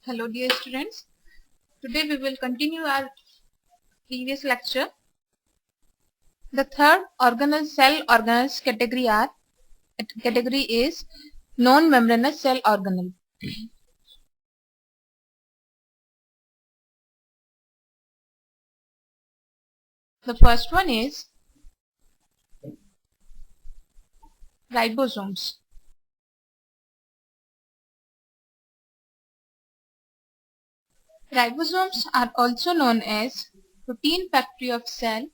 Hello dear students, today we will continue our previous lecture. The third organelle cell organelles category is non-membranous cell organelle. The first one is ribosomes. Ribosomes are also known as protein factory of cell.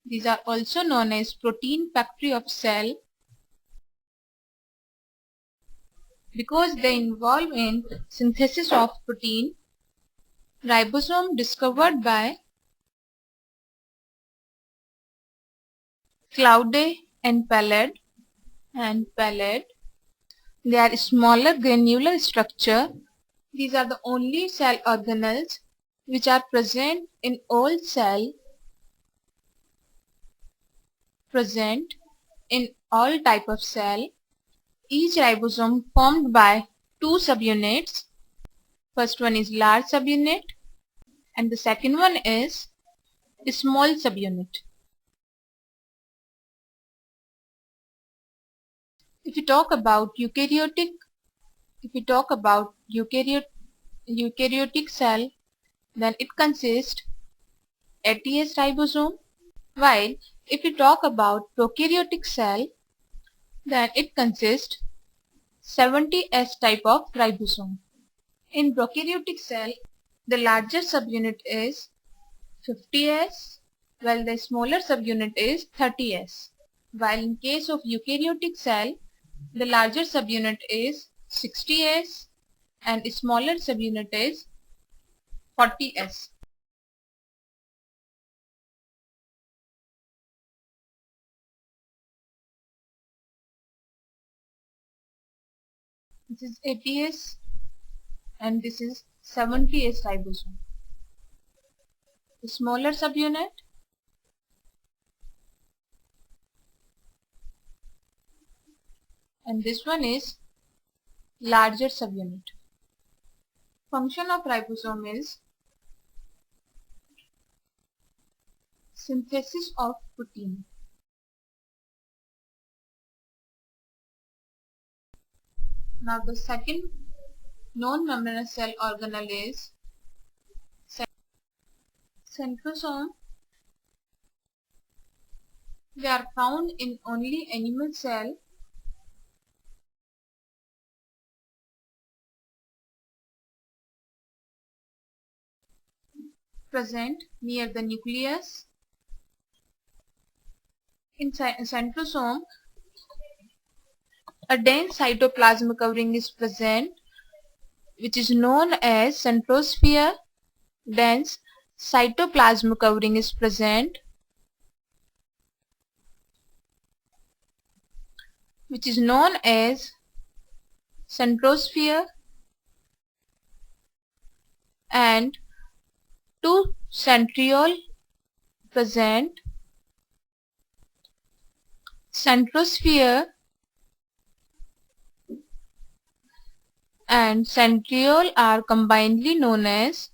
These are also known as protein factory of cell because they involve in synthesis of protein. Ribosome discovered by Claude and Palade. They are smaller granular structure. These are the only cell organelles which are present in all type of cell. Each ribosome formed by two subunits. First one is large subunit and the second one is small subunit. If we talk about eukaryotic cell, then it consists 80S ribosome, while if we talk about prokaryotic cell, then it consists 70S type of ribosome. In prokaryotic cell, the larger subunit is 50S, while the smaller subunit is 30S. While in case of eukaryotic cell, the larger subunit is 60S and smaller subunit is 40S. This is 80S and this is 70S ribosome. The smaller subunit and this one is larger subunit. Function of ribosome is synthesis of protein. Now the second non-membranous cell organelle is centrosome. They are found in only animal cell. Present near the nucleus. In centrosome, a dense cytoplasm covering is present, which is known as centrosphere. Dense cytoplasm covering is present, which is known as centrosphere, and two centriole present. Centrosphere and centriole are combinedly known as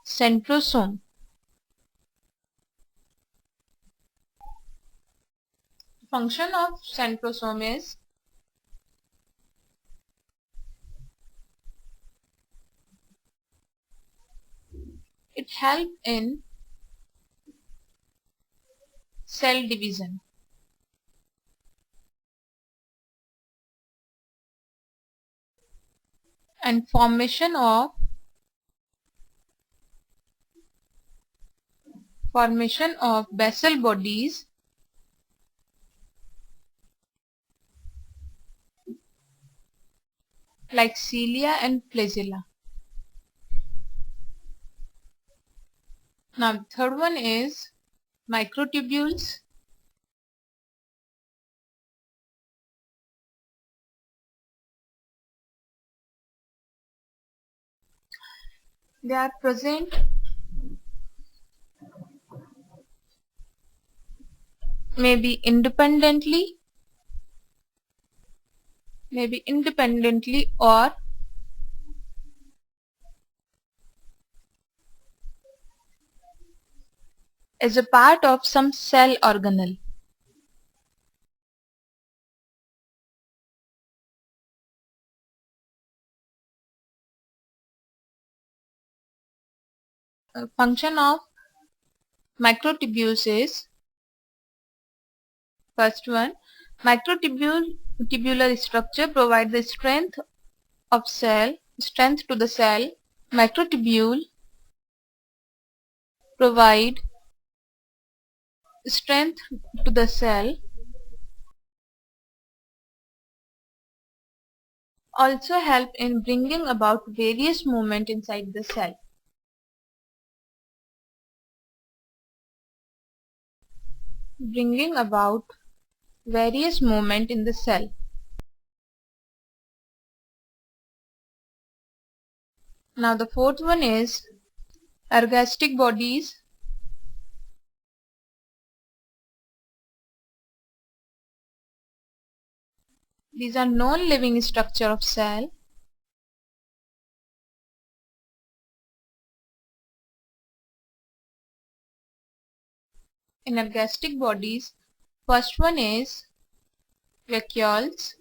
centrosome. The function of centrosome is it helps in cell division. And formation of basal bodies like cilia and flagella. Now the third one is microtubules. They are present maybe independently maybe independently or as a part of some cell organelle. A function of microtubules is, first one, microtubular structure provide the strength to the cell. Microtubule provide strength to the cell, also help in bringing about various movement inside the cell. Bringing about various movement in the cell. Now the fourth one is ergastic bodies. These are non-living structure of cell. In ergastic bodies, first one is vacuoles.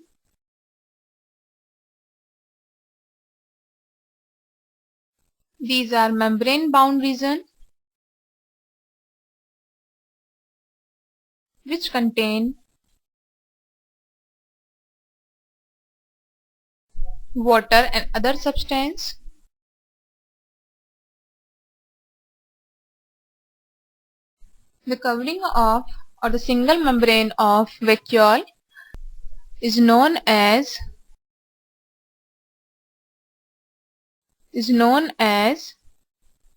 These are membrane bound region which contain water and other substance. The covering of or the single membrane of vacuole is known as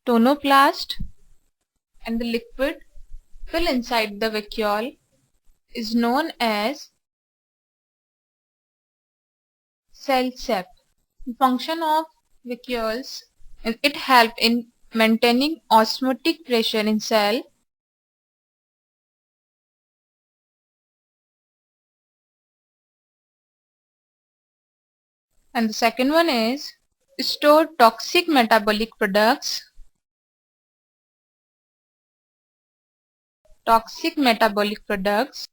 tonoplast, and the liquid fill inside the vacuole is known as cell sap. The function of vacuoles is it help in maintaining osmotic pressure in cell. And the second one is store toxic metabolic products. Toxic metabolic products.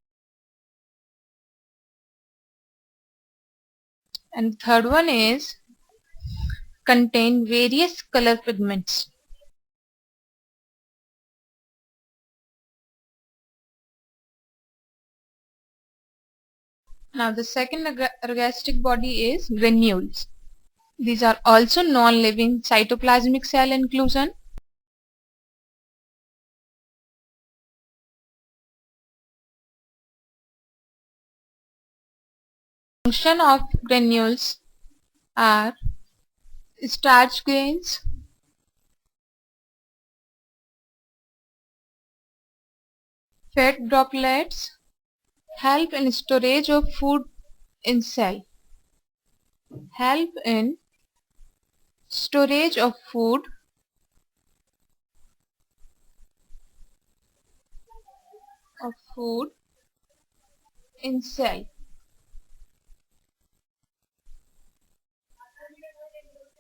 And the third one is contain various color pigments. Now the second ergastic body is granules. These are also non-living cytoplasmic cell inclusion. Function of granules are starch grains, fat droplets, help in storage of food in cell. Help in storage of food in cell.